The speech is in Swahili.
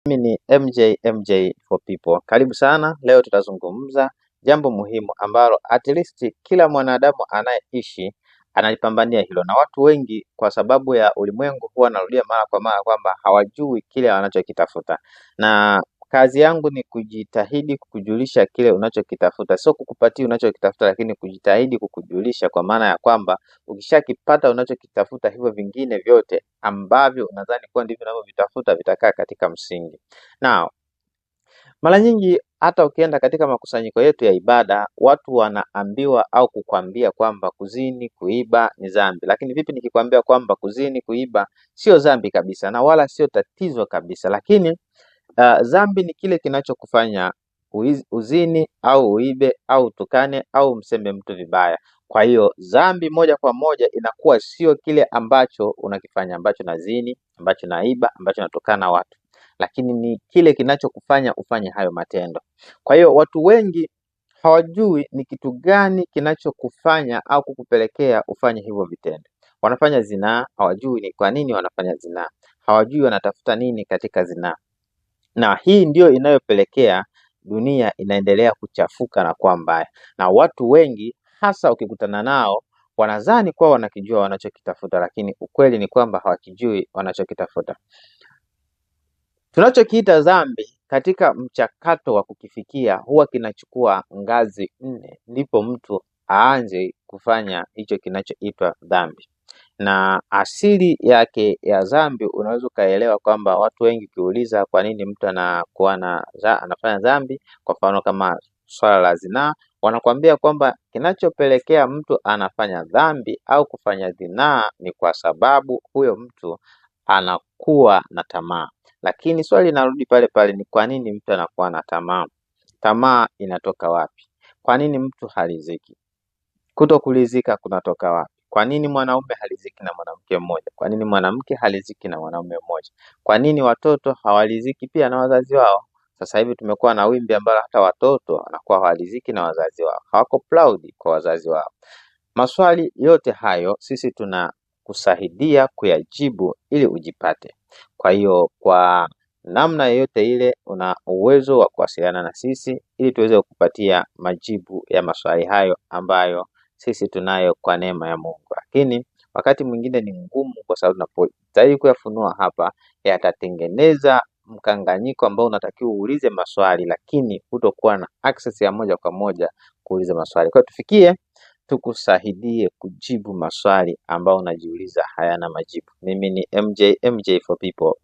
Mimi ni MJ for people. Karibu sana. Leo tutazungumza jambo muhimu ambalo at least kila mwanadamu anayeishi analipambania hilo, na watu wengi kwa sababu ya ulimwengu huwa narudia mara kwa mara kwamba hawajui kile wanachokitafuta, na kazi yangu ni kujitahidi kukujulisha kile unachokitafuta, sio kukupatia unachokitafuta, lakini kujitahidi kukujulisha, kwa maana ya kwamba ukishakipata unachokitafuta, hivyo vingine vyote ambavyo unadhani kuwa ndivyo unavyovitafuta vitakaa katika msingi. Na mara nyingi hata ukienda katika makusanyiko yetu ya ibada, watu wanaambiwa au kukwambia kwamba kuzini, kuiba ni dhambi. Lakini vipi nikikwambia kwamba kuzini, kuiba sio dhambi kabisa na wala sio tatizo kabisa, lakini dhambi ni kile kinachokufanya uzini au uibe au utukane au mseme mtu vibaya. Kwa hiyo dhambi moja kwa moja inakuwa sio kile ambacho unakifanya, ambacho nazini, ambacho naiba, ambacho natukana watu, lakini ni kile kinachokufanya ufanye hayo matendo. Kwa hiyo watu wengi hawajui ni kitu gani kinachokufanya au kukupelekea ufanye hivyo vitendo. Wanafanya zinaa, hawajui ni kwa nini wanafanya zinaa, hawajui wanatafuta nini katika zinaa, na hii ndio inayopelekea dunia inaendelea kuchafuka na kuwa mbaya. Na watu wengi hasa ukikutana nao wanadhani kuwa wanakijua wanachokitafuta, lakini ukweli ni kwamba hawakijui wanachokitafuta. Tunachokiita dhambi katika mchakato wa kukifikia huwa kinachukua ngazi 4 ndipo mtu aanze kufanya hicho kinachoitwa dhambi. Na asili yake ya dhambi unaweza ukaelewa kwamba watu wengi ukiuliza kwa nini mtu anafanya dhambi, kwa mfano kama swala la zinaa, wanakuambia kwamba kinachopelekea mtu anafanya dhambi au kufanya zinaa ni kwa sababu huyo mtu anakuwa na tamaa. Lakini swali linarudi pale pale, ni kwa nini mtu anakuwa na tamaa? Tamaa inatoka wapi? Kwa nini mtu haridhiki? Kutokuridhika kunatoka wapi? Kwa nini mwanaume haridhiki na mwanamke mmoja? Kwa nini mwanamke haridhiki na mwanaume mmoja? Kwa nini watoto hawaridhiki pia na wazazi wao? Sasa hivi tumekuwa na wimbi ambalo hata watoto wanakuwa hawaridhiki na wazazi wao, hawako proud kwa wazazi wao. Maswali yote hayo sisi tunakusaidia kuyajibu ili ujipate. Kwa hiyo kwa namna yoyote ile una uwezo wa kuwasiliana na sisi ili tuweze kukupatia majibu ya maswali hayo ambayo sisi tunayo kwa neema ya Mungu. Lakini wakati mwingine ni ngumu, kwa sababu tunapojaribu kuyafunua hapa yatatengeneza mkanganyiko ambao unatakiwa uulize maswali, lakini hutokuwa na access ya moja kwa moja kuuliza maswali. Kwa hiyo tufikie tukusaidie kujibu maswali ambayo unajiuliza hayana majibu. Mimi ni MJ for people.